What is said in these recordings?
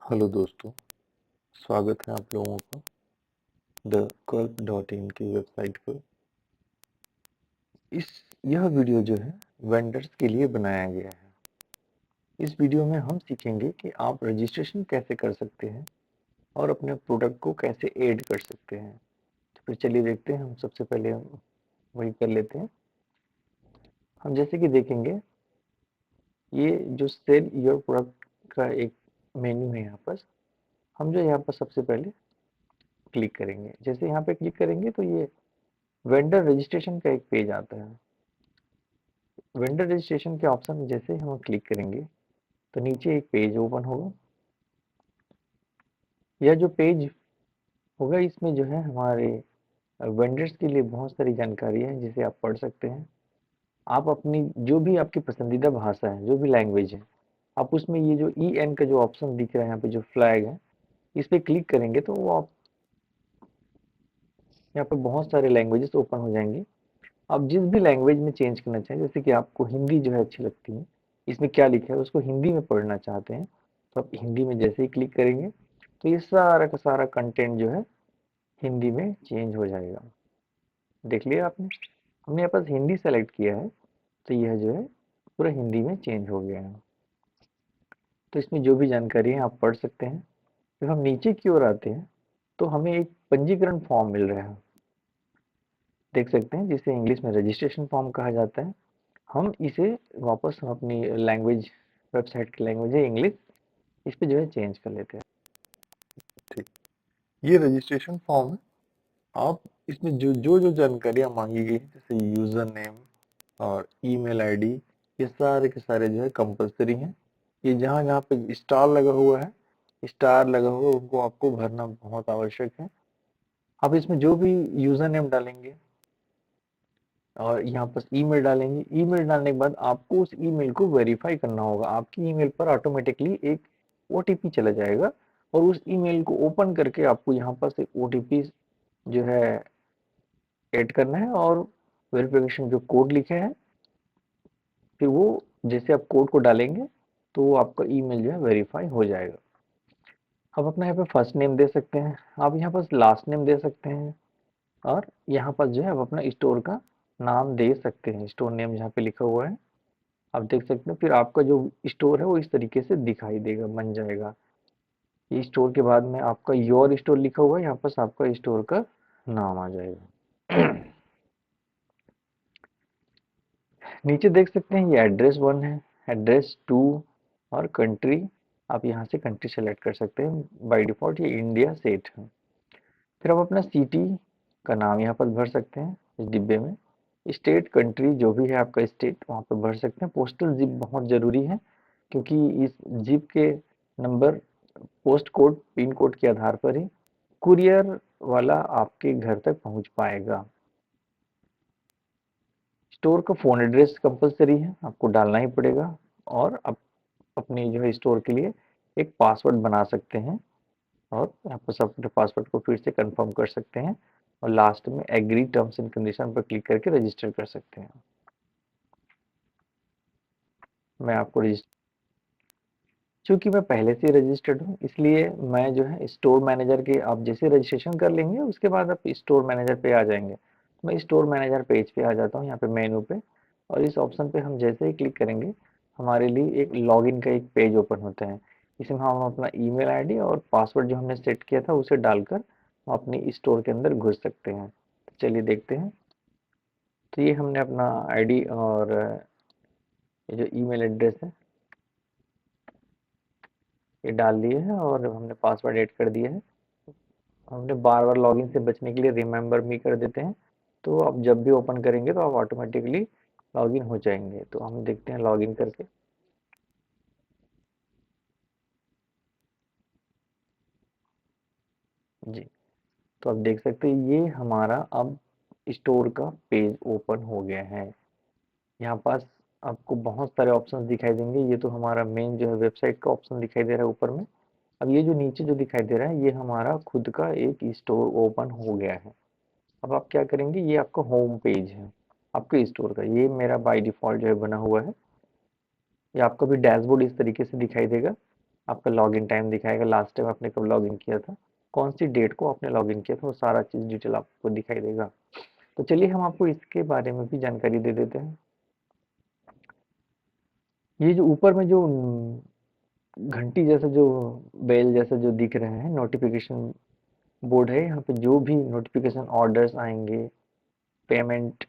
Hello दोस्तों, स्वागत है आप लोगों का thequelp.in की वेबसाइट पर। यह वीडियो जो है वेंडर्स के लिए बनाया गया है। इस वीडियो में हम सीखेंगे कि आप रजिस्ट्रेशन कैसे कर सकते हैं और अपने प्रोडक्ट को कैसे ऐड कर सकते हैं। तो फिर चलिए देखते हैं। हम सबसे पहले वही कर लेते हैं। हम जैसे कि देखेंगे, ये जो सेल योर प्रोडक्ट का एक मेन्यू है। यहाँ पर हम जो यहाँ पर सबसे पहले क्लिक करेंगे। जैसे यहाँ पे क्लिक करेंगे तो ये वेंडर रजिस्ट्रेशन का एक पेज आता है। वेंडर रजिस्ट्रेशन के ऑप्शन में जैसे हम क्लिक करेंगे तो नीचे एक पेज ओपन होगा। यह जो पेज होगा इसमें जो है हमारे वेंडर्स के लिए बहुत सारी जानकारी है जिसे आप पढ़ सकते हैं। आप अपनी जो भी आपकी पसंदीदा भाषा है, जो भी लैंग्वेज है, आप उसमें ये जो ई एन का जो ऑप्शन दिख रहा है यहाँ पे जो फ्लैग है, इस पर क्लिक करेंगे तो वो आप यहाँ पे बहुत सारे लैंग्वेजेस ओपन हो जाएंगे। आप जिस भी लैंग्वेज में चेंज करना चाहें, जैसे कि आपको हिंदी जो है अच्छी लगती है, इसमें क्या लिखा है उसको हिंदी में पढ़ना चाहते हैं तो आप हिंदी में जैसे ही क्लिक करेंगे तो ये सारा का सारा कंटेंट जो है हिंदी में चेंज हो जाएगा। देख लिया आपने, हमने यहाँ पास हिंदी सेलेक्ट किया है तो यह जो है पूरा हिंदी में चेंज हो गया है। तो इसमें जो भी जानकारी है आप पढ़ सकते हैं। जब हम नीचे की ओर आते हैं तो हमें एक पंजीकरण फॉर्म मिल रहा है, देख सकते हैं, जिसे इंग्लिश में रजिस्ट्रेशन फॉर्म कहा जाता है। हम इसे वापस हम अपनी लैंग्वेज, वेबसाइट की लैंग्वेज है इंग्लिश, इस पे जो है चेंज कर लेते हैं। ठीक, ये रजिस्ट्रेशन फॉर्म है। आप इसमें जो जानकारियाँ मांगी गई जैसे यूज़र नेम और ईमेल आईडी, ये सारे के सारे जो है कंपलसरी हैं। ये जहाँ जहाँ पे स्टार लगा हुआ है, स्टार लगा हुआ है, उनको आपको भरना बहुत आवश्यक है। आप इसमें जो भी यूज़र नेम डालेंगे और यहाँ पर ईमेल डालेंगे, ईमेल डालने के बाद आपको उस ईमेल को वेरीफाई करना होगा। आपकी ईमेल पर ऑटोमेटिकली एक ओटीपी चला जाएगा और उस ईमेल को ओपन करके आपको यहाँ पर से ओटीपी जो है ऐड करना है और वेरिफिकेशन जो कोड लिखे हैं, फिर वो जैसे आप कोड को डालेंगे तो वो आपका ईमेल जो है वेरीफाई हो जाएगा। आप अपना यहाँ पे फर्स्ट नेम दे सकते हैं, आप यहाँ पर लास्ट नेम दे सकते हैं और यहाँ पर जो है आप अपना स्टोर का नाम दे सकते हैं। स्टोर नेम जहाँ पे लिखा हुआ है आप देख सकते हैं। फिर आपका जो स्टोर है वो इस तरीके से दिखाई देगा, बन जाएगा। ये स्टोर के बाद में आपका योर स्टोर लिखा हुआ है, यहाँ पर आपका स्टोर का नाम आ जाएगा। नीचे देख सकते हैं ये एड्रेस 1 है, एड्रेस 2 और कंट्री। आप यहाँ से कंट्री सेलेक्ट कर सकते हैं। बाय डिफॉल्ट ये इंडिया सेट है। फिर आप अपना सिटी का नाम यहाँ पर भर सकते हैं इस डिब्बे में। स्टेट, कंट्री, जो भी है आपका स्टेट वहाँ पर भर सकते हैं। पोस्टल जिप बहुत ज़रूरी है क्योंकि इस जिप के number post code, pin code के आधार पर ही कुरियर वाला आपके घर तक पहुँच पाएगा। स्टोर का फ़ोन एड्रेस कंपलसरी है, आपको डालना ही पड़ेगा। और आप अपनी जो है स्टोर के लिए एक पासवर्ड बना सकते हैं और यहाँ पर सब अपने पासवर्ड को फिर से कंफर्म कर सकते हैं और लास्ट में एग्री टर्म्स एंड कंडीशन पर क्लिक करके रजिस्टर कर सकते हैं। मैं आपको रजिस्टर, चूंकि मैं पहले से रजिस्टर्ड हूँ इसलिए मैं जो है स्टोर मैनेजर के, आप जैसे रजिस्ट्रेशन कर लेंगे उसके बाद आप स्टोर मैनेजर पे आ जाएंगे। मैं स्टोर मैनेजर पेज पे आ जाता हूँ, यहाँ पे मेनू पे, और इस ऑप्शन पे हम जैसे ही क्लिक करेंगे हमारे लिए एक लॉगिन का एक पेज ओपन होता है। इसमें हम अपना ईमेल आईडी और पासवर्ड जो हमने सेट किया था उसे डालकर हम अपनी स्टोर के अंदर घुस सकते हैं। तो चलिए देखते हैं। तो ये हमने अपना आईडी और ये जो ईमेल एड्रेस है ये डाल दिए हैं और हमने पासवर्ड ऐड कर दिया है। हमने बार बार लॉगिन से बचने के लिए रिमेंबर मी कर देते हैं, तो आप जब भी ओपन करेंगे तो आप ऑटोमेटिकली लॉगिन हो जाएंगे। तो हम देखते हैं लॉगिन करके। जी, तो आप देख सकते हैं ये हमारा अब स्टोर का पेज ओपन हो गया है। यहाँ पास आपको बहुत सारे ऑप्शंस दिखाई देंगे। ये तो हमारा मेन जो है वेबसाइट का ऑप्शन दिखाई दे रहा है ऊपर में। अब ये जो नीचे जो दिखाई दे रहा है ये हमारा खुद का एक स्टोर ओपन हो गया है। अब आप क्या करेंगे, ये आपका होम पेज है आपके स्टोर का। ये मेरा बाय डिफ़ॉल्ट जो है बना हुआ है। ये आपका भी डैशबोर्ड इस तरीके से दिखाई देगा। आपका लॉगिन टाइम दिखाएगा, लास्ट टाइम आपने कब लॉगिन किया था, कौन सी डेट को आपने लॉगिन किया था, वो सारा चीज़ डिटेल आपको दिखाई देगा। तो चलिए हम आपको इसके बारे में भी जानकारी दे देते हैं। ये जो ऊपर में जो घंटी जैसा जो बेल जैसा जो दिख रहा है नोटिफिकेशन बोर्ड है, यहाँ पे जो भी नोटिफिकेशन ऑर्डर्स आएंगे, पेमेंट,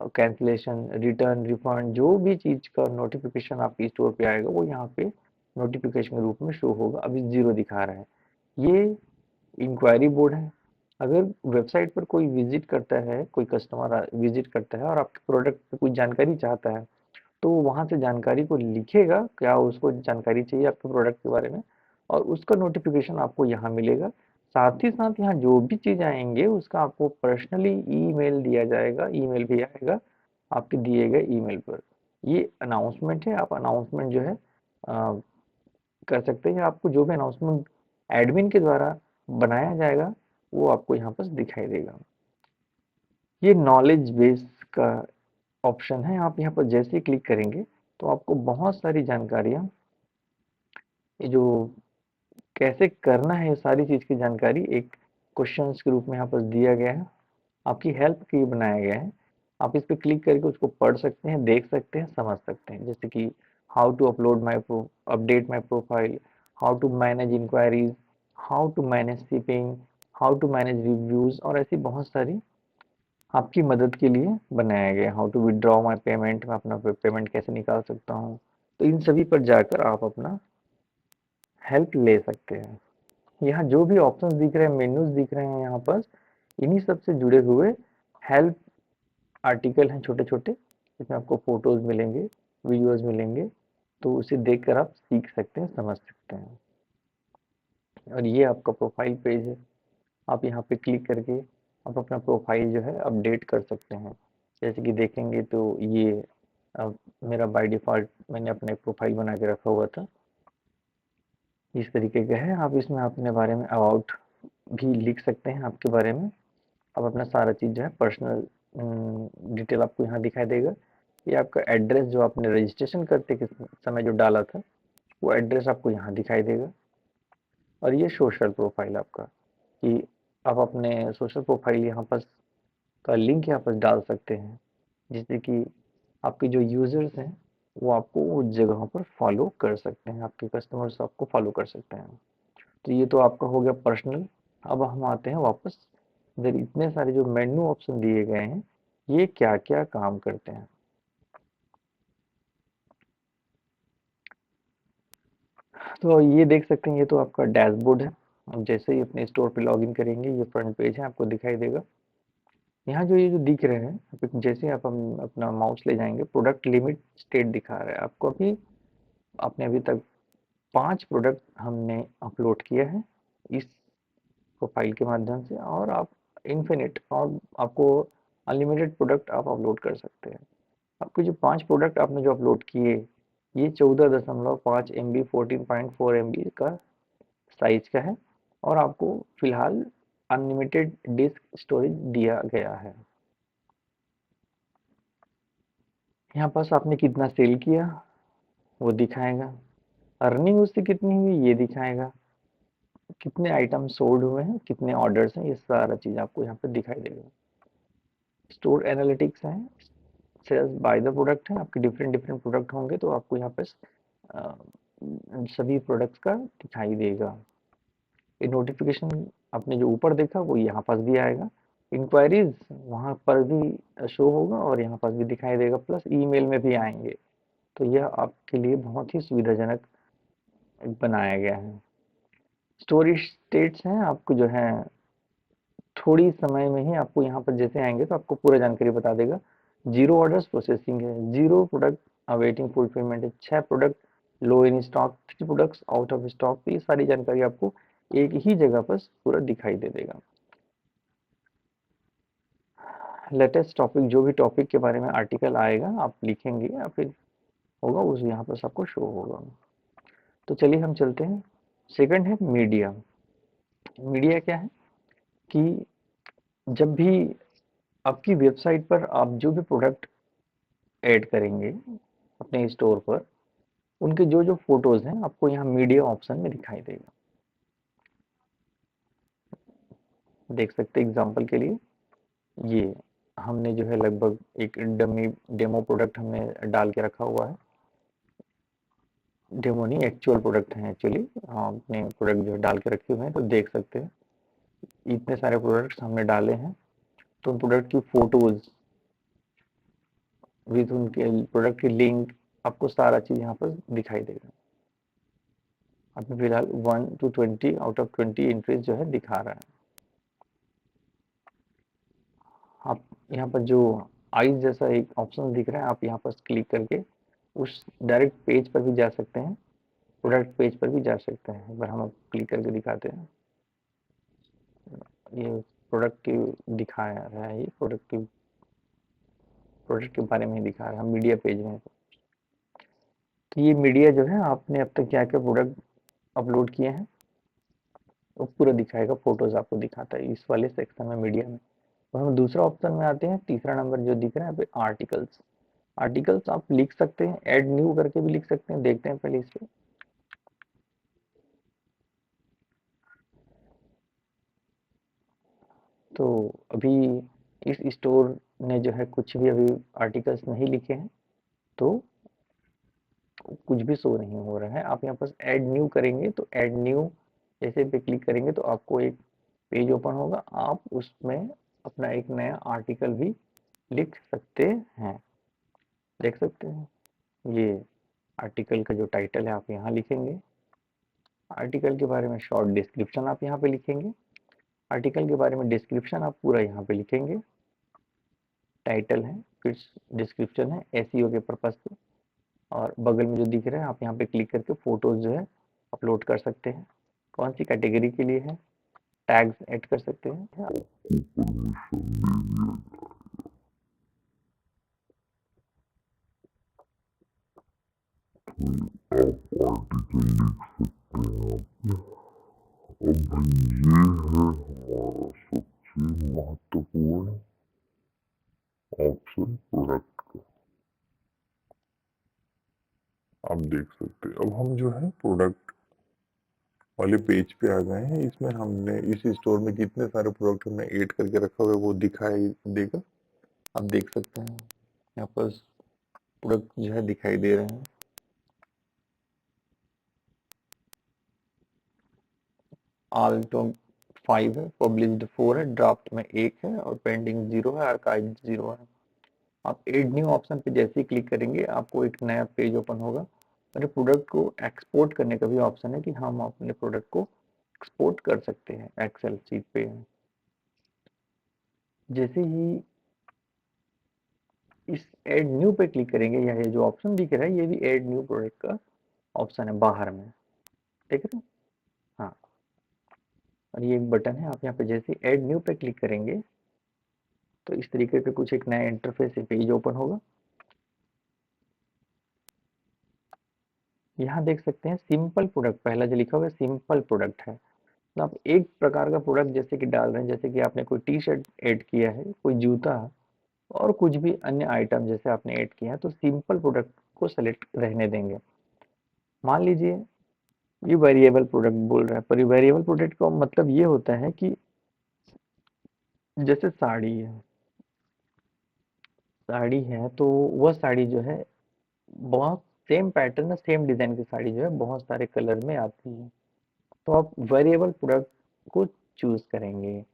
कैंसिलेशन, रिटर्न, रिफंड, जो भी चीज़ का नोटिफिकेशन आपके स्टोर पे आएगा वो यहाँ पे नोटिफिकेशन के रूप में शो होगा। अभी 0 दिखा रहा है, ये इंक्वायरी बोर्ड है। अगर वेबसाइट पर कोई विजिट करता है, कोई कस्टमर विजिट करता है और आपके प्रोडक्ट पे कोई जानकारी चाहता है, तो वहाँ से जानकारी को लिखेगा, क्या उसको जानकारी चाहिए आपके प्रोडक्ट के बारे में, और उसका नोटिफिकेशन आपको यहाँ मिलेगा। साथ ही साथ यहाँ जो भी चीज़ आएंगे उसका आपको पर्सनली ईमेल दिया जाएगा, ईमेल भी आएगा आपके दिए गए ईमेल पर। ये अनाउंसमेंट है, आप अनाउंसमेंट जो है कर सकते हैं। आपको जो भी अनाउंसमेंट एडमिन के द्वारा बनाया जाएगा वो आपको यहाँ पर दिखाई देगा। ये नॉलेज बेस का ऑप्शन है, आप यहाँ पर जैसे ही क्लिक करेंगे तो आपको बहुत सारी जानकारियाँ, ये जो कैसे करना है, ये सारी चीज़ की जानकारी एक क्वेश्चंस के रूप में यहाँ पर दिया गया है, आपकी हेल्प के लिए बनाया गया है। आप इस पे क्लिक करके उसको पढ़ सकते हैं, देख सकते हैं, समझ सकते हैं। जैसे कि how to upload my update my profile, how to manage inquiries, how to manage shipping, how to manage reviews, और ऐसी बहुत सारी आपकी मदद के लिए बनाया गया। How to withdraw my payment, मैं अपना पेमेंट कैसे निकाल सकता हूँ। तो इन सभी पर जाकर आप अपना हेल्प ले सकते हैं। यहाँ जो भी ऑप्शंस दिख रहे हैं, मेन्यूज दिख रहे हैं यहाँ पर, इन्हीं सब से जुड़े हुए हेल्प आर्टिकल हैं छोटे छोटे, इसमें आपको फोटोज मिलेंगे, वीडियोज मिलेंगे, तो उसे देखकर आप सीख सकते हैं, समझ सकते हैं। और ये आपका प्रोफाइल पेज है, आप यहाँ पे क्लिक करके आप अपना प्रोफाइल जो है अपडेट कर सकते हैं। जैसे कि देखेंगे तो ये मेरा बाय डिफ़ॉल्ट मैंने अपना एक प्रोफाइल बना के रखा हुआ था, इस तरीके का है। आप इसमें अपने बारे में अबाउट भी लिख सकते हैं, आपके बारे में। आप अपना सारा चीज़ जो है पर्सनल डिटेल आपको यहाँ दिखाई देगा। ये आपका एड्रेस जो आपने रजिस्ट्रेशन करते के समय जो डाला था, वो एड्रेस आपको यहाँ दिखाई देगा। और ये सोशल प्रोफाइल आपका, कि आप अपने सोशल प्रोफाइल यहाँ पर का लिंक यहाँ पर डाल सकते हैं, जिससे कि आपके जो यूज़र्स हैं वो आपको उस जगहों पर फॉलो कर सकते हैं, आपके कस्टमर्स आपको फॉलो कर सकते हैं। तो ये तो आपका हो गया पर्सनल। अब हम आते हैं वापस, इधर इतने सारे जो मेन्यू ऑप्शन दिए गए हैं, ये क्या क्या काम करते हैं। तो ये देख सकते हैं, ये तो आपका डैशबोर्ड है। अब जैसे ही अपने स्टोर पे लॉगिन करेंगे, ये फ्रंट पेज है, आपको दिखाई देगा। यहाँ जो ये जो दिख रहे हैं, जैसे ही आप अपना माउस ले जाएंगे, प्रोडक्ट लिमिट स्टेट दिखा रहा है आपको। अभी आपने अभी तक 5 प्रोडक्ट हमने अपलोड किया है इस प्रोफाइल के माध्यम से, और आप इन्फिनिट और आपको अनलिमिटेड प्रोडक्ट आप अपलोड कर सकते हैं। आपके जो 5 प्रोडक्ट आपने जो अपलोड किए, ये 14.5 MB 14.4 MB का साइज का है, और आपको फिलहाल अनलिमिटेड डिस्क स्टोरेज दिया गया है। यहाँ पास आपने कितना सेल किया वो दिखाएगा, अर्निंग उससे कितनी हुई ये दिखाएगा, कितने आइटम सोल्ड हुए हैं, कितने ऑर्डर्स हैं, ये सारा चीज़ आपको यहाँ पे दिखाई देगा। स्टोर एनालिटिक्स है, सेल्स बाय द प्रोडक्ट है, आपके डिफरेंट डिफरेंट प्रोडक्ट होंगे तो आपको यहाँ पे सभी प्रोडक्ट्स का दिखाई देगा। ये नोटिफिकेशन आपने जो ऊपर देखा वो यहाँ पास भी आएगा, इंक्वायरीज वहाँ पर भी शो होगा और यहाँ पास भी दिखाई देगा, प्लस ईमेल में भी आएंगे। तो यह आपके लिए बहुत ही सुविधाजनक बनाया गया है। स्टोरी स्टेट्स हैं, आपको जो है थोड़ी समय में ही आपको यहाँ पर जैसे आएंगे तो आपको पूरा जानकारी बता देगा। 0 ऑर्डर्स प्रोसेसिंग है, 0 प्रोडक्ट अवेटिंग फुलफिलमेंट है, 6 product low in stock, 3 products out of stock. तो ये सारी जानकारी आपको एक ही जगह पर पूरा दिखाई दे देगा। लेटेस्ट टॉपिक, जो भी टॉपिक के बारे में आर्टिकल आएगा आप लिखेंगे या फिर होगा उस यहाँ पर सबको शो होगा। तो चलिए हम चलते हैं। सेकंड है मीडिया। मीडिया क्या है कि जब भी आपकी वेबसाइट पर आप जो भी प्रोडक्ट ऐड करेंगे अपने स्टोर पर, उनके जो जो फोटोज हैं आपको यहाँ मीडिया ऑप्शन में दिखाई देगा। देख सकते हैं एग्जांपल के लिए, ये हमने जो है लगभग एक डमी डेमो प्रोडक्ट हमने डाल के रखा हुआ है। डेमो नहीं, एक्चुअल प्रोडक्ट है एक्चुअली, अपने प्रोडक्ट जो है डाल के रखे हुए हैं। तो देख सकते हैं इतने सारे प्रोडक्ट्स हमने डाले हैं, तो उन प्रोडक्ट की फोटोज विद उनके प्रोडक्ट की लिंक, आपको सारा चीज यहाँ पर दिखाई देगा। अभी फिलहाल 1 to 20 आउट ऑफ 20 एंट्रीज जो है दिखा रहा है। आप यहाँ पर जो आइज जैसा एक ऑप्शन दिख रहा है, आप यहाँ पर क्लिक करके उस डायरेक्ट पेज पर भी जा सकते हैं, प्रोडक्ट पेज पर भी जा सकते हैं। एक बार हम क्लिक करके दिखाते हैं। ये प्रोडक्ट की दिखा रहा है, ये प्रोडक्ट के बारे में ही दिखा रहा है। हम मीडिया पेज में, तो ये मीडिया जो है आपने अब तक क्या क्या प्रोडक्ट अपलोड किए हैं वो पूरा दिखाएगा, फोटोज आपको दिखाता है इस वाले सेक्शन में, मीडिया में। तो हम दूसरा ऑप्शन में आते हैं, तीसरा नंबर जो दिख रहा है यहाँ पे, आर्टिकल्स। आर्टिकल्स आप लिख सकते हैं, ऐड न्यू करके भी लिख सकते हैं। देखते हैं पहले इस पे। तो अभी इस स्टोर ने जो है कुछ भी अभी आर्टिकल्स नहीं लिखे हैं, तो कुछ भी शो नहीं हो रहा है। आप यहाँ पर ऐड न्यू करेंगे, तो ऐड न्यू जैसे पे क्लिक करेंगे तो आपको एक पेज ओपन होगा, आप उसमें अपना एक नया आर्टिकल भी लिख सकते हैं। देख सकते हैं ये आर्टिकल का जो टाइटल है आप यहाँ लिखेंगे, आर्टिकल के बारे में शॉर्ट डिस्क्रिप्शन आप यहाँ पे लिखेंगे, आर्टिकल के बारे में डिस्क्रिप्शन आप पूरा यहाँ पे लिखेंगे। टाइटल है, फिर डिस्क्रिप्शन है एसईओ के पर्पज से, और बगल में जो दिख रहा है आप यहाँ पे क्लिक करके फोटोज जो है अपलोड कर सकते हैं। कौन सी कैटेगरी के लिए है, टैग्स ऐड कर सकते हैं। आप आर्टिकल लिख सकते हैं। अब ये है हमारा सबसे महत्वपूर्ण ऑप्शन प्रोडक्ट का। आप देख सकते हैं अब हम जो है प्रोडक्ट वाले पेज पे आ गए हैं। इसमें हमने इस स्टोर में कितने सारे प्रोडक्ट हमने ऐड करके रखा हुआ है वो दिखाई देगा। आप देख सकते हैं यहाँ पर प्रोडक्ट जो है दिखाई दे रहे हैं। ऑल टॉप 5 है, पब्लिश्ड 4 है, ड्राफ्ट में 1 है और पेंडिंग 0 है, आर्काइव 0 है। आप एड न्यू ऑप्शन पे जैसे ही क्लिक करेंगे आपको एक नया पेज ओपन होगा, और प्रोडक्ट को एक्सपोर्ट करने का भी ऑप्शन है कि हम अपने प्रोडक्ट को एक्सपोर्ट कर सकते हैं एक्सेल शीट पे। जैसे ही इस एड न्यू पे क्लिक करेंगे, या ये जो ऑप्शन दिख रहा है ये भी एड न्यू प्रोडक्ट का ऑप्शन है बाहर में, देख रहे हैं। हाँ, और ये एक बटन है, आप यहाँ पे जैसे ऐड न्यू पे क्लिक करेंगे तो इस तरीके का कुछ एक नया इंटरफेस पेज ओपन होगा। यहाँ देख सकते हैं सिंपल प्रोडक्ट, पहला जो लिखा हुआ है सिंपल प्रोडक्ट है। तो आप एक प्रकार का प्रोडक्ट जैसे कि डाल रहे हैं, जैसे कि आपने कोई टी शर्ट ऐड किया है, कोई जूता और कुछ भी अन्य आइटम जैसे आपने ऐड किया है, तो सिंपल प्रोडक्ट को सेलेक्ट रहने देंगे। मान लीजिए ये वेरिएबल प्रोडक्ट बोल रहा है, पर वेरिएबल प्रोडक्ट का मतलब ये होता है कि जैसे साड़ी है तो वह साड़ी जो है बहुत सेम पैटर्न, सेम डिजाइन की साड़ी जो है बहुत सारे कलर में आती है। तो आप वेरिएबल प्रोडक्ट को चूज करेंगे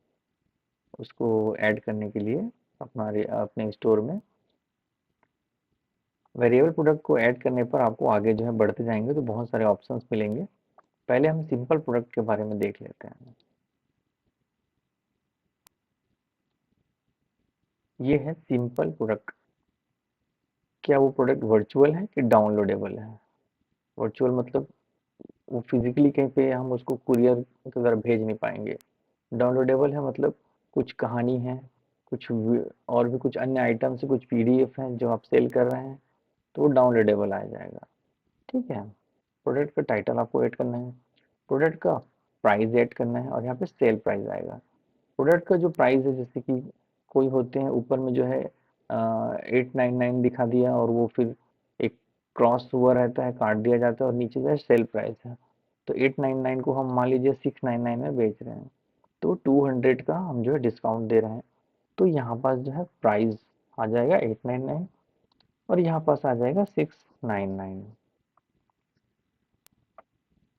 उसको ऐड करने के लिए हमारे अपने स्टोर में। वेरिएबल प्रोडक्ट को ऐड करने पर आपको आगे जो है बढ़ते जाएंगे तो बहुत सारे ऑप्शंस मिलेंगे। पहले हम सिंपल प्रोडक्ट के बारे में देख लेते हैं। ये है सिंपल प्रोडक्ट। क्या वो प्रोडक्ट वर्चुअल है कि डाउनलोडेबल है? वर्चुअल मतलब वो फिजिकली कहीं पे हम उसको कुरियर के द्वारा भेज नहीं पाएंगे। डाउनलोडेबल है मतलब कुछ कहानी है, कुछ और भी कुछ अन्य आइटम्स, कुछ पीडीएफ हैं जो आप सेल कर रहे हैं, तो वो डाउनलोडेबल आ जाएगा। ठीक है, प्रोडक्ट का टाइटल आपको ऐड करना है, प्रोडक्ट का प्राइस ऐड करना है, और यहाँ पे सेल प्राइस आएगा। प्रोडक्ट का जो प्राइस है, जैसे कि कोई होते हैं ऊपर में जो है 899 दिखा दिया और वो फिर एक क्रॉस हुआ रहता है, काट दिया जाता है और नीचे जो है सेल प्राइस है। तो 899 को हम मान लीजिए 699 में बेच रहे हैं, तो 200 का हम जो है डिस्काउंट दे रहे हैं। तो यहाँ पास जो है प्राइस आ जाएगा 899 और यहाँ पास आ जाएगा 699।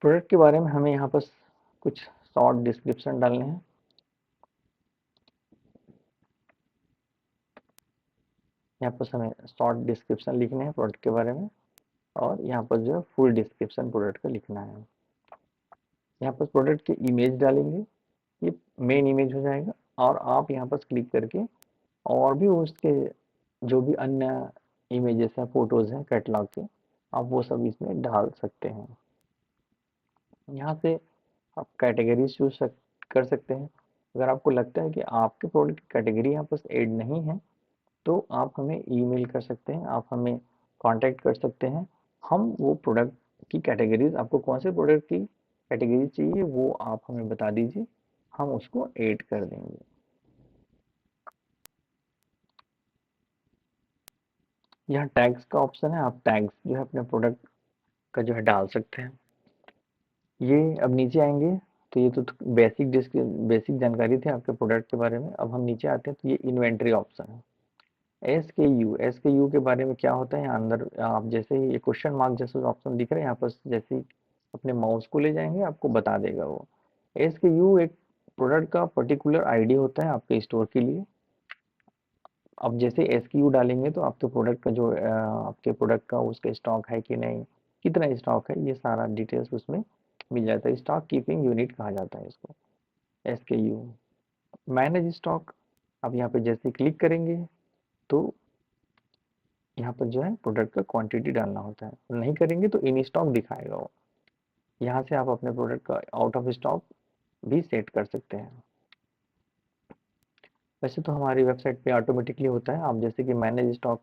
प्रोडक्ट के बारे में हमें यहाँ पास कुछ शॉर्ट डिस्क्रिप्शन डालने हैं। यहाँ पर हमें शॉर्ट डिस्क्रिप्शन लिखने हैं प्रोडक्ट के बारे में, और यहाँ पर जो है फुल डिस्क्रिप्शन प्रोडक्ट का लिखना है। यहाँ पर प्रोडक्ट की इमेज डालेंगे, ये मेन इमेज हो जाएगा, और आप यहाँ पर क्लिक करके और भी उसके जो भी अन्य इमेजेस हैं, फोटोज हैं कैटलॉग के, आप वो सब इसमें डाल सकते हैं। यहाँ से आप कैटेगरीज चूज कर सकते हैं। अगर आपको लगता है कि आपके प्रोडक्ट की कैटेगरी यहाँ पर ऐड नहीं है, तो आप हमें ईमेल कर सकते हैं, आप हमें कांटेक्ट कर सकते हैं। हम वो प्रोडक्ट की कैटेगरीज, आपको कौन से प्रोडक्ट की कैटेगरी चाहिए वो आप हमें बता दीजिए, हम उसको ऐड कर देंगे। यहाँ टैग्स का ऑप्शन है, आप टैग्स जो है अपने प्रोडक्ट का जो है डाल सकते हैं। ये अब नीचे आएंगे तो ये तो बेसिक जानकारी थी आपके प्रोडक्ट के बारे में। अब हम नीचे आते हैं तो ये इन्वेंट्री ऑप्शन है। एस के यू के बारे में क्या होता है, यहाँ अंदर आप जैसे ही ये क्वेश्चन मार्क जैसे ऑप्शन दिख रहे हैं यहाँ पर, जैसे ही अपने माउस को ले जाएंगे आपको बता देगा वो। एस के यू एक प्रोडक्ट का पर्टिकुलर आईडी होता है आपके स्टोर के लिए। अब जैसे एस के यू डालेंगे तो आपके प्रोडक्ट का जो आपके प्रोडक्ट का उसका स्टॉक है कि नहीं, कितना स्टॉक है, ये सारा डिटेल्स उसमें मिल जाता है। स्टॉक कीपिंग यूनिट कहा जाता है इसको, एस के यू। मैनेज स्टॉक, अब यहाँ पे जैसे क्लिक करेंगे तो यहाँ पर जो है प्रोडक्ट का क्वांटिटी डालना होता है, नहीं करेंगे तो इन स्टॉक दिखाएगा वो। यहाँ से आप अपने प्रोडक्ट का आउट ऑफ स्टॉक भी सेट कर सकते हैं। वैसे तो हमारी वेबसाइट पे ऑटोमेटिकली होता है, आप जैसे कि मैनेज स्टॉक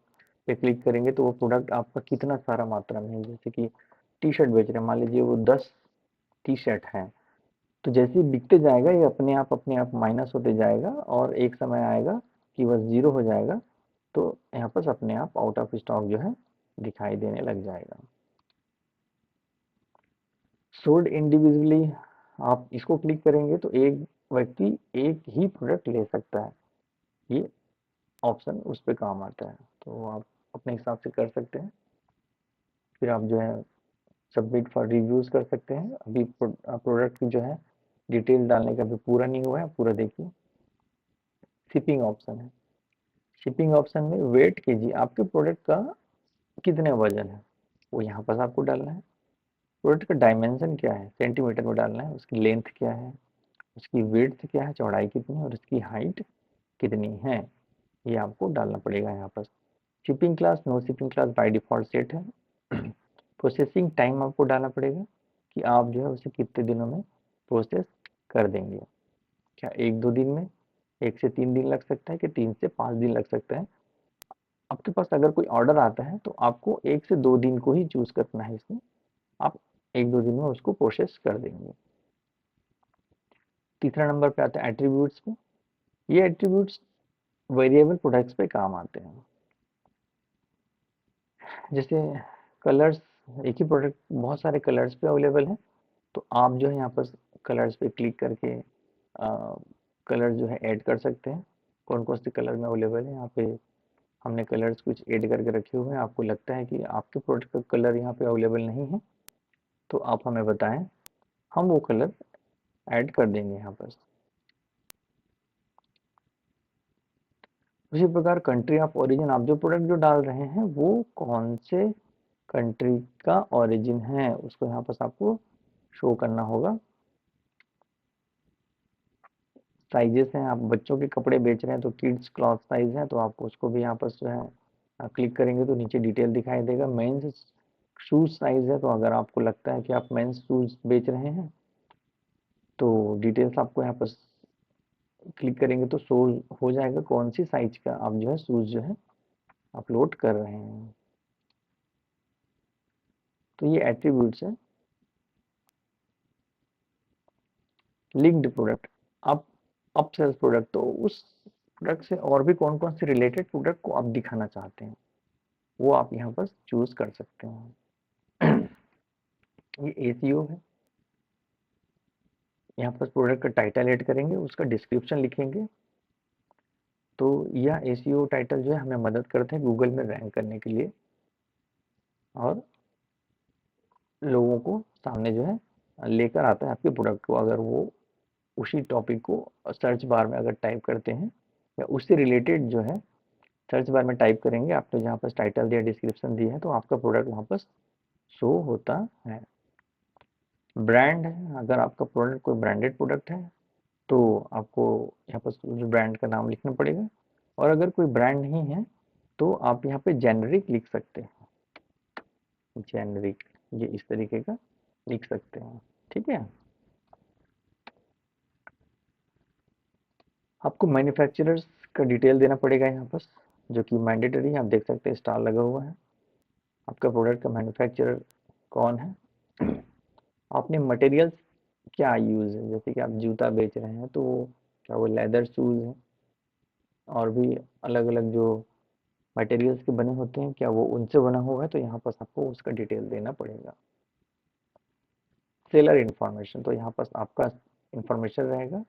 पे क्लिक करेंगे तो वो प्रोडक्ट आपका कितना सारा मात्रा में है, जैसे कि टी शर्ट बेच रहे हैं, मान लीजिए वो 10 टी शर्ट है, तो जैसे ही बिकते जाएगा ये अपने आप माइनस होते जाएगा और एक समय आएगा कि बस जीरो हो जाएगा, तो यहाँ पर अपने आप आउट ऑफ स्टॉक जो है दिखाई देने लग जाएगा। सोल्ड इंडिविजुअली, आप इसको क्लिक करेंगे तो एक व्यक्ति एक ही प्रोडक्ट ले सकता है, ये ऑप्शन उस पर काम आता है, तो आप अपने हिसाब से कर सकते हैं। फिर आप जो है सबमिट फॉर रिव्यूज कर सकते हैं। अभी प्रोडक्ट की जो है डिटेल डालने का अभी पूरा नहीं हुआ है, पूरा देखिए। शिपिंग ऑप्शन है, शिपिंग ऑप्शन में वेट केजी, आपके प्रोडक्ट का कितने वजन है वो यहाँ पर आपको डालना है। प्रोडक्ट का डायमेंशन क्या है, सेंटीमीटर में डालना है, उसकी लेंथ क्या है, उसकी विड्थ क्या है, चौड़ाई कितनी है, और उसकी हाइट कितनी है, ये आपको डालना पड़ेगा यहाँ पर। Shipping class, no shipping class by default set है। प्रोसेसिंग टाइम आपको डालना पड़ेगा कि आप जो है उसे कितने दिनों में प्रोसेस कर देंगे, क्या 1-2 दिन में, 1 से 3 दिन लग सकता है कि 3 से 5 दिन लग सकता है। आपके पास अगर कोई ऑर्डर आता है तो आपको 1 से 2 दिन को ही चूज करना है इसमें, आप 1-2 दिन में उसको प्रोसेस कर देंगे। तीसरा नंबर पे आता है एट्रीब्यूट्स पे। ये एट्रीब्यूट्स वेरिएबल प्रोडक्ट्स पे काम आते हैं, जैसे कलर्स, एक ही प्रोडक्ट बहुत सारे कलर्स पे अवेलेबल है, तो आप जो है यहाँ पर कलर्स पे क्लिक करके कलर जो है ऐड कर सकते हैं। कौन कौन से कलर में अवेलेबल है, यहाँ पे हमने कलर्स कुछ ऐड करके रखे हुए हैं। आपको लगता है कि आपके प्रोडक्ट का कलर यहाँ पे अवेलेबल नहीं है तो आप हमें बताएं, हम वो कलर ऐड कर देंगे यहाँ पर। उसी प्रकार कंट्री ऑफ ओरिजिन, आप जो प्रोडक्ट जो डाल रहे हैं वो कौन से कंट्री का ओरिजिन है उसको यहाँ पर आपको शो करना होगा। साइजेस हैं, आप बच्चों के कपड़े बेच रहे हैं तो किड्स क्लॉथ साइज है, तो आपको उसको भी यहाँ पर जो है क्लिक करेंगे तो नीचे डिटेल दिखाई देगा। मेंस शूज साइज है, तो अगर आपको लगता है कि आप मेंस शूज बेच रहे हैं तो डिटेल्स आपको यहाँ पर क्लिक करेंगे तो शो हो जाएगा कौन सी साइज का आप जो है शूज जो है अपलोड कर रहे हैं। तो ये एट्रीब्यूट्स है। लिंक्ड प्रोडक्ट, आप अपसेल्स प्रोडक्ट, तो उस प्रोडक्ट से और भी कौन कौन से रिलेटेड प्रोडक्ट को आप दिखाना चाहते हैं वो आप यहाँ पर चूज कर सकते हैं। ये एसीओ है। यहाँ पर प्रोडक्ट का टाइटल ऐड करेंगे, उसका डिस्क्रिप्शन लिखेंगे। तो यह एसीओ टाइटल जो है हमें मदद करते हैं गूगल में रैंक करने के लिए, और लोगों को सामने जो है लेकर आता है आपके प्रोडक्ट को। अगर वो उसी टॉपिक को सर्च बार में अगर टाइप करते हैं या उससे रिलेटेड जो है सर्च बार में टाइप करेंगे, आपने जहाँ पर टाइटल दिया, डिस्क्रिप्शन दिया है, तो आपका प्रोडक्ट वहाँ पर शो होता है। ब्रांड है, अगर आपका प्रोडक्ट कोई ब्रांडेड प्रोडक्ट है तो आपको यहाँ पर उस ब्रांड का नाम लिखना पड़ेगा, और अगर कोई ब्रांड नहीं है तो आप यहाँ पे जेनरिक लिख सकते हैं। जेनरिक, ये इस तरीके का लिख सकते हैं, ठीक है। आपको मैन्युफैक्चरर्स का डिटेल देना पड़ेगा यहाँ पर, जो कि मैंडेटरी है। आप देख सकते हैं स्टार लगा हुआ है। आपका प्रोडक्ट का मैन्युफैक्चरर कौन है, आपने मटेरियल्स क्या यूज़ है, जैसे कि आप जूता बेच रहे हैं तो क्या वो लेदर शूज़ है, और भी अलग अलग जो मटेरियल्स के बने होते हैं क्या वो उनसे बना हुआ है, तो यहाँ पर आपको उसका डिटेल देना पड़ेगा। सेलर इंफॉर्मेशन, तो यहाँ पर आपका इंफॉर्मेशन रहेगा।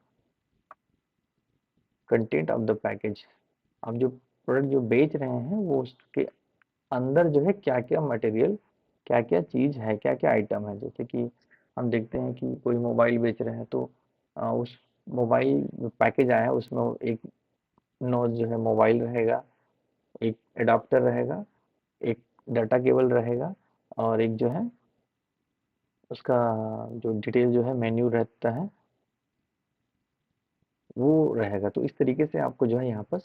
कंटेंट ऑफ द पैकेज, आप जो प्रोडक्ट जो बेच रहे हैं वो उसके अंदर जो है क्या क्या मटेरियल, क्या क्या चीज़ है, क्या क्या आइटम है। जैसे कि हम देखते हैं कि कोई मोबाइल बेच रहे हैं तो उस मोबाइल पैकेज आया है उसमें एक नोज जो है मोबाइल रहेगा, एक एडाप्टर रहेगा, एक डाटा केबल रहेगा, और एक जो है उसका जो डिटेल जो है मेन्यू रहता है वो रहेगा। तो इस तरीके से आपको जो है यहाँ पर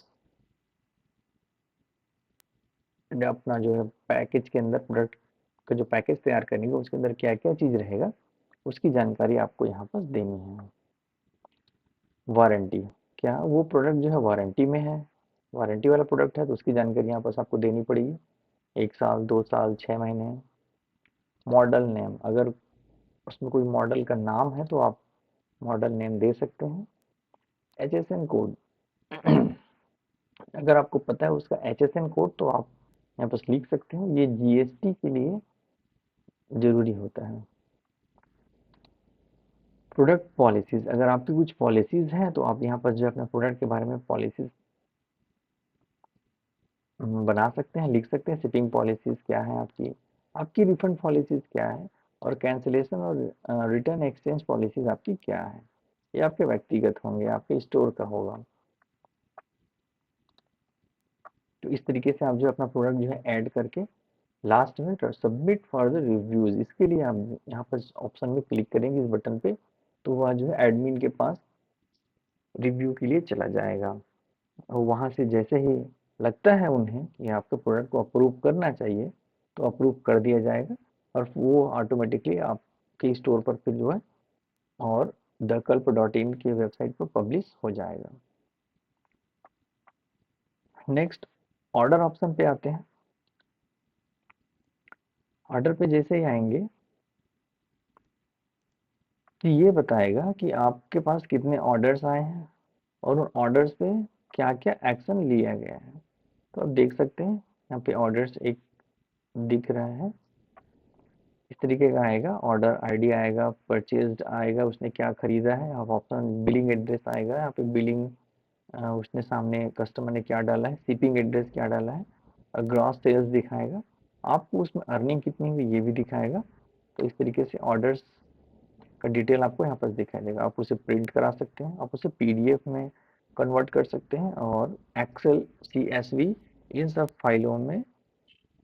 अपना जो है पैकेज के अंदर प्रोडक्ट का जो पैकेज तैयार करेंगे उसके अंदर क्या क्या चीज़ रहेगा उसकी जानकारी आपको यहाँ पर देनी है। वारंटी, क्या वो प्रोडक्ट जो है वारंटी में है, वारंटी वाला प्रोडक्ट है तो उसकी जानकारी यहाँ पर आपको देनी पड़ेगी, 1 साल 2 साल 6 महीने। मॉडल नेम, अगर उसमें कोई मॉडल का नाम है तो आप मॉडल नेम दे सकते हैं। HSN कोड, अगर आपको पता है उसका HSN कोड तो आप यहाँ पर लिख सकते हैं, ये GST के लिए ज़रूरी होता है। प्रोडक्ट पॉलिसीज़, अगर आपकी कुछ पॉलिसीज़ हैं तो आप यहाँ पर जो अपने प्रोडक्ट के बारे में पॉलिसीज़ बना सकते हैं, लिख सकते हैं। शिपिंग पॉलिसीज़ क्या है आपकी, आपकी रिफंड पॉलिसीज़ क्या है, और कैंसिलेशन और रिटर्न एक्सचेंज पॉलिसीज़ आपकी क्या है। ये आपके व्यक्तिगत होंगे, आपके स्टोर का होगा। तो इस तरीके से आप जो अपना प्रोडक्ट जो है ऐड करके लास्ट में सबमिट फॉर द रिव्यूज़, इसके लिए आप यहाँ पर ऑप्शन में क्लिक करेंगे इस बटन पे, तो वह जो है एडमिन के पास रिव्यू के लिए चला जाएगा, और वहाँ से जैसे ही लगता है उन्हें कि आपके प्रोडक्ट को अप्रूव करना चाहिए तो अप्रूव कर दिया जाएगा, और वो ऑटोमेटिकली आपके स्टोर पर फिर जो है और thekalp.in की वेबसाइट पर पब्लिश हो जाएगा। नेक्स्ट ऑर्डर ऑप्शन पे आते हैं। ऑर्डर पे जैसे ही आएंगे कि ये बताएगा कि आपके पास कितने ऑर्डर्स आए हैं और उन ऑर्डर्स पे क्या क्या एक्शन लिया गया है। तो आप देख सकते हैं यहाँ पे ऑर्डर्स एक दिख रहा है, इस तरीके का आएगा। ऑर्डर आईडी आएगा, परचेज्ड आएगा, उसने क्या खरीदा है, आप ऑप्शन बिलिंग एड्रेस आएगा, यहाँ पे बिलिंग उसने सामने कस्टमर ने क्या डाला है, शिपिंग एड्रेस क्या डाला है, और ग्रॉस सेल्स दिखाएगा। आपको उसमें अर्निंग कितनी हुई ये भी दिखाएगा। तो इस तरीके से ऑर्डर्स का डिटेल आपको यहाँ पर दिखाई देगा। आप उसे प्रिंट करा सकते हैं, आप उसे PDF में कन्वर्ट कर सकते हैं, और एक्सेल, CSV इन सब फाइलों में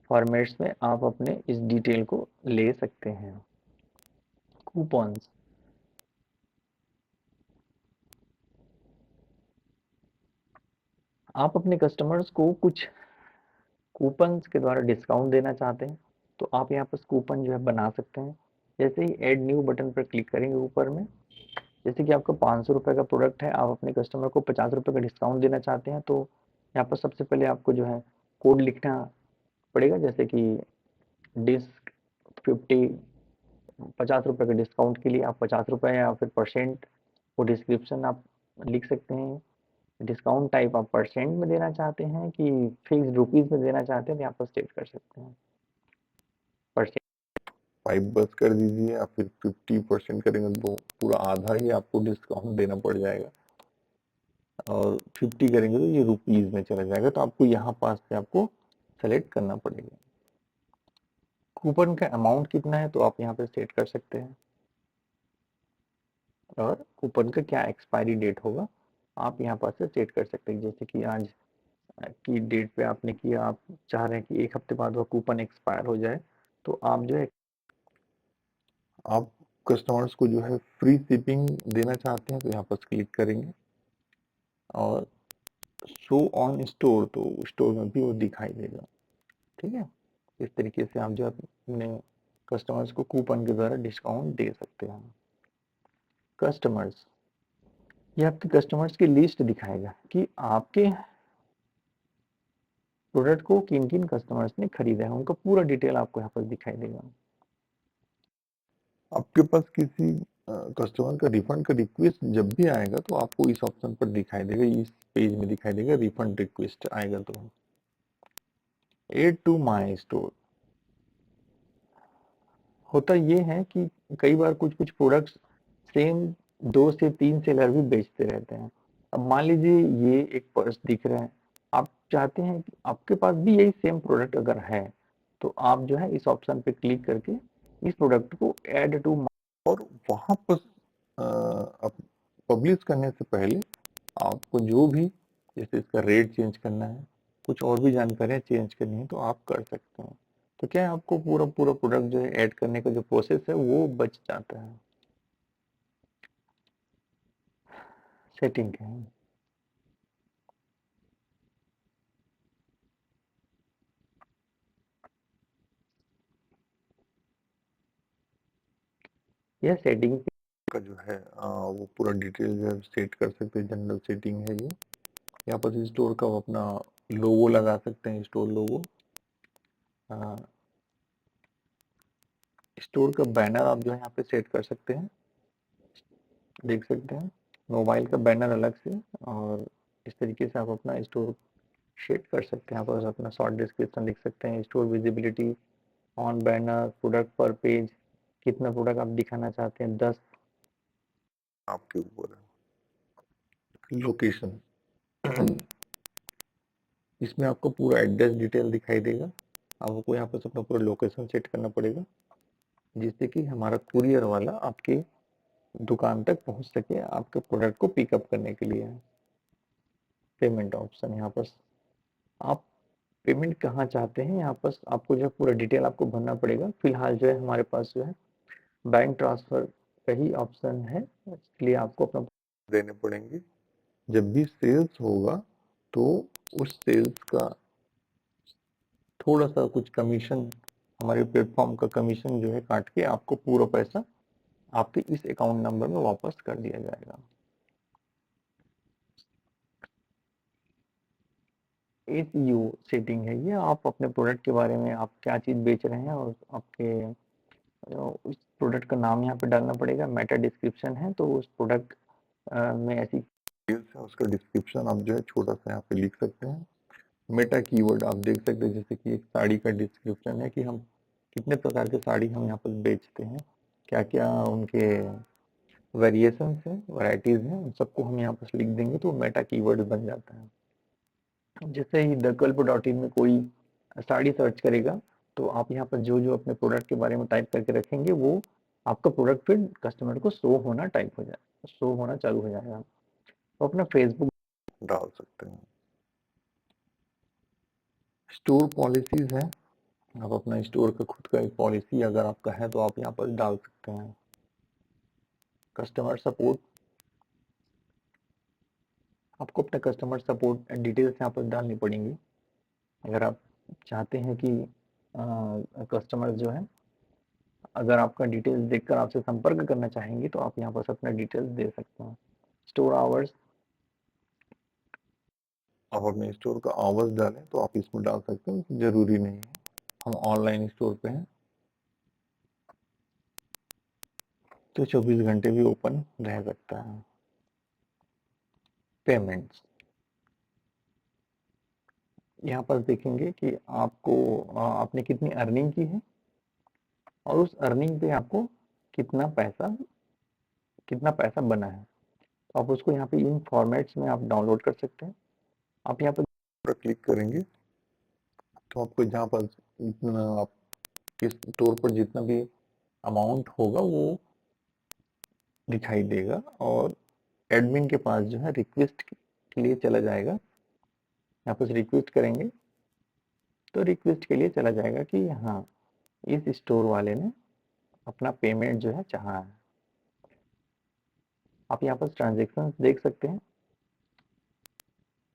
फॉर्मेट्स में आप अपने इस डिटेल को ले सकते हैं। कूपन्स, आप अपने कस्टमर्स को कुछ कूपन्स के द्वारा डिस्काउंट देना चाहते हैं तो आप यहाँ पर कूपन जो है बना सकते हैं। जैसे ही ऐड न्यू बटन पर क्लिक करेंगे ऊपर में, जैसे कि आपका 500 रुपये का प्रोडक्ट है, आप अपने कस्टमर को 50 रुपये का डिस्काउंट देना चाहते हैं, तो यहाँ पर सबसे पहले आपको जो है कोड लिखना पड़ेगा। जैसे कि डिस्क 50, 50 रुपये के डिस्काउंट के लिए आप 50 रुपये या फिर परसेंट वो डिस्क्रिप्शन आप लिख सकते हैं। डिस्काउंट टाइप आप परसेंट में देना चाहते हैं कि फिक्स रुपीज में देना चाहते हैं, तो यहाँ पर स्टेट कर सकते हैं परसेंट। 5 बस कर दीजिए या फिर 50% करेंगे तो पूरा आधा ही आपको डिस्काउंट देना पड़ जाएगा, और 50 करेंगे तो ये रुपीज में चला जाएगा, तो आपको यहाँ पास से आपको सेलेक्ट करना पड़ेगा। कूपन का अमाउंट कितना है तो आप यहाँ पे सेट कर सकते हैं, और कूपन का क्या एक्सपायरी डेट होगा आप यहाँ पर से सेट कर सकते हैं। जैसे कि आज की डेट पे आपने किया, आप चाह रहे हैं कि 1 हफ्ते बाद वो कूपन एक्सपायर हो जाए, तो आप जो है आप कस्टमर्स को जो है फ्री शिपिंग देना चाहते हैं तो यहाँ पर क्लिक करेंगे, और शो ऑन स्टोर, तो स्टोर में भी वो दिखाई देगा। ठीक है, इस तरीके से आप जो अपने कस्टमर्स को कूपन के द्वारा डिस्काउंट दे सकते हैं। कस्टमर्स, ये आपके कस्टमर्स की लिस्ट दिखाएगा कि आपके प्रोडक्ट को किन किन कस्टमर्स ने खरीदा है, उनका पूरा डिटेल आपको यहाँ पर दिखाई देगा। आपके पास किसी कस्टमर का रिफंड का रिक्वेस्ट जब भी आएगा तो आपको इस ऑप्शन पर दिखाई देगा, इस पेज में दिखाई देगा, रिफंड रिक्वेस्ट आएगा तो एड टू माई स्टोर। होता ये है कि कई बार कुछ कुछ प्रोडक्ट्स सेम 2 से 3 सेलर भी बेचते रहते हैं। अब मान लीजिए ये एक पर्स दिख रहा है, आप चाहते हैं कि आपके पास भी यही सेम प्रोडक्ट अगर है, तो आप जो है इस ऑप्शन पे क्लिक करके इस प्रोडक्ट को ऐड टू, और वहां पर पब्लिश करने से पहले आपको जो भी, जैसे इसका रेट चेंज करना है, कुछ और भी जानकारियां चेंज करनी है तो आप कर सकते हैं। तो क्या है, आपको पूरा पूरा प्रोडक्ट जो है ऐड करने का जो प्रोसेस है वो बच जाता है। सेटिंग है, यह सेटिंग का जो है वो पूरा डिटेल जो है सेट कर सकते हैं। जनरल सेटिंग है ये। यहाँ पर स्टोर का अपना लोगो लगा सकते हैं, स्टोर लोगो। स्टोर का बैनर आप जो है यहाँ पे सेट कर सकते हैं, देख सकते हैं मोबाइल का बैनर अलग से, और इस तरीके से आप अपना स्टोर शेड कर सकते हैं। आप अपना शॉर्ट डिस्क्रिप्शन लिख सकते हैं, store visibility, on banner, product पर पेज, कितना प्रोडक्ट आप दिखाना चाहते हैं, 10 आपके ऊपर है। लोकेशन, इसमें आपको पूरा एड्रेस डिटेल दिखाई देगा, आपको यहाँ पर अपना पूरा लोकेशन सेट करना पड़ेगा, जिससे कि हमारा कुरियर वाला आपके दुकान तक पहुंच सके आपके प्रोडक्ट को पिकअप करने के लिए। पेमेंट ऑप्शन, यहाँ पर आप पेमेंट कहाँ चाहते हैं, यहाँ पर आपको जो है पूरा डिटेल आपको भरना पड़ेगा। फिलहाल जो है हमारे पास जो है बैंक ट्रांसफर का ही ऑप्शन है, इसलिए आपको अपना देने पड़ेंगे। जब भी सेल्स होगा तो उस सेल्स का थोड़ा सा कुछ कमीशन, हमारे प्लेटफॉर्म का कमीशन जो है काट के आपको पूरा पैसा आपके इस अकाउंट नंबर में वापस कर दिया जाएगा। एसईओ सेटिंग है ये, आप अपने प्रोडक्ट के बारे में, आप क्या चीज़ बेच रहे हैं और आपके उस प्रोडक्ट का नाम यहाँ पे डालना पड़ेगा। मेटा डिस्क्रिप्शन है तो उस प्रोडक्ट में ऐसी डिटेल्स है, उसका डिस्क्रिप्शन आप जो है छोटा सा यहाँ पे लिख सकते हैं। मेटा कीवर्ड आप देख सकते हैं, जैसे कि एक साड़ी का डिस्क्रिप्शन है कि हम कितने प्रकार के साड़ी हम यहाँ पर बेचते हैं, क्या क्या उनके वेरिएशंस हैं, वैरायटीज हैं, उन सबको हम यहाँ पर लिख देंगे तो मेटा कीवर्ड बन जाता है। जैसे ही thekalp.in में कोई साड़ी सर्च करेगा तो आप यहाँ पर जो जो अपने प्रोडक्ट के बारे में टाइप करके रखेंगे वो आपका प्रोडक्ट फिर कस्टमर को शो होना टाइप हो जाएगा, शो होना चालू हो जाएगा। तो अपना फेसबुक डाल सकते हैं। स्टोर पॉलिसीज है, आप अपना स्टोर का खुद का एक पॉलिसी अगर आपका है तो आप यहाँ पर डाल सकते हैं। कस्टमर सपोर्ट, आपको अपने कस्टमर सपोर्ट डिटेल्स यहाँ पर डालनी पड़ेंगी। अगर आप चाहते हैं कि कस्टमर जो है अगर आपका डिटेल्स देखकर आपसे संपर्क करना चाहेंगे तो आप यहाँ पर अपना डिटेल्स दे सकते हैं। स्टोर आवर्स, आप अपने स्टोर का आवर्स डालें तो आप इसमें डाल सकते हैं, जरूरी नहीं है, हम ऑनलाइन स्टोर पे हैं तो 24 घंटे भी ओपन रह सकता है। पेमेंट्स, यहाँ पर देखेंगे कि आपको आपने कितनी अर्निंग की है और उस अर्निंग पे आपको कितना पैसा बना है। तो आप उसको यहाँ पे इन फॉर्मेट्स में आप डाउनलोड कर सकते हैं। आप यहाँ पर क्लिक करेंगे तो आपको जहाँ पर आप किस स्टोर पर जितना भी अमाउंट होगा वो दिखाई देगा और एडमिन के पास जो है रिक्वेस्ट के लिए चला जाएगा। यहाँ पर रिक्वेस्ट करेंगे तो रिक्वेस्ट के लिए चला जाएगा कि हाँ इस स्टोर वाले ने अपना पेमेंट जो है चाहा है। आप यहाँ पर ट्रांजेक्शन देख सकते हैं,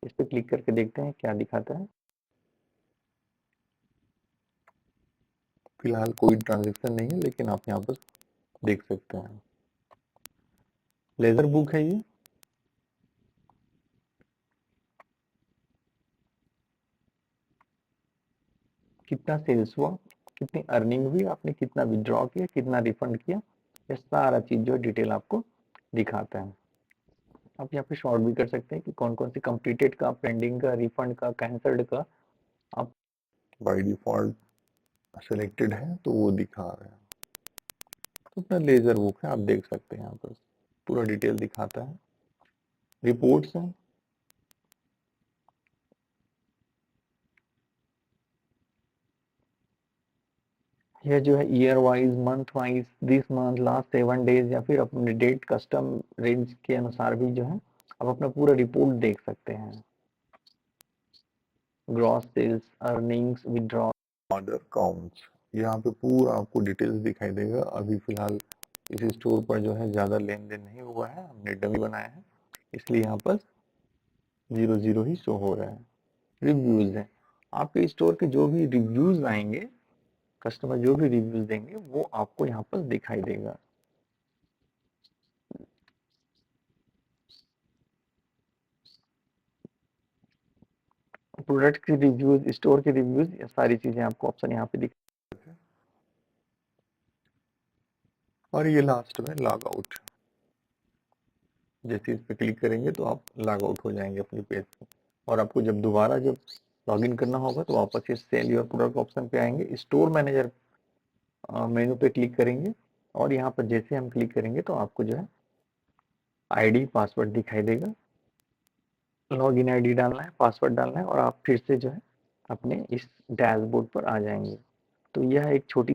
इस पर क्लिक करके देखते हैं क्या दिखाता है। फिलहाल कोई ट्रांजेक्शन नहीं है, लेकिन आप यहाँ पर देख सकते हैं। लेजर बुक है ये। कितना सेल्स हुआ, कितनी अर्निंग हुई, आपने कितना विड्रॉ किया, कितना रिफंड किया, ये सारा चीज जो डिटेल आपको दिखाता है। आप यहाँ पे शॉर्ट भी कर सकते हैं कि कौन कौन सी कंप्लीटेड का, पेंडिंग का, रिफंड का, कैंसल्ड का आप बाय डिफॉल्ट सिलेक्टेड है तो वो दिखा रहे हैं। तो अपना लेजर बुक है, आप देख सकते हैं यहाँ पर पूरा डिटेल दिखाता है। रिपोर्ट्स हैं, यह जो है year wise, month wise, this month, last 7 days या फिर अपने डेट कस्टम रेंज के अनुसार भी जो है आप अपना पूरा रिपोर्ट देख सकते हैं। Gross sales, earnings, withdraw, order counts, यहाँ पे पूरा आपको डिटेल्स दिखाई देगा। अभी फिलहाल इस स्टोर पर जो है ज़्यादा लेन देन नहीं हुआ है, हमने डमी बनाया है इसलिए यहाँ पर 0 ही शो हो रहा है। रिव्यूज़ है, आपके स्टोर के जो भी रिव्यूज़ आएंगे, कस्टमर जो भी रिव्यूज़ देंगे वो आपको यहाँ पर दिखाई देगा। प्रोडक्ट की रिव्यूज, स्टोर के रिव्यूज, ये सारी चीजें आपको ऑप्शन यहाँ पे दिख। और ये लास्ट में लॉग आउट, जैसे इस पे क्लिक करेंगे तो आप लॉग आउट हो जाएंगे अपनी पेज से। और आपको जब दोबारा जब लॉगिन करना होगा तो वापस ये सेल योर प्रोडक्ट ऑप्शन पे आएंगे, स्टोर मैनेजर मेनू पे क्लिक करेंगे और यहाँ पर जैसे हम क्लिक करेंगे तो आपको जो है आईडी पासवर्ड दिखाई देगा। लॉगिन आईडी डालना है, पासवर्ड डालना है और आप फिर से जो है अपने इस डैशबोर्ड पर आ जाएंगे। तो यह एक छोटी,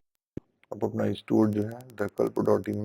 आप अपना स्टोर जो है thekalpo.in में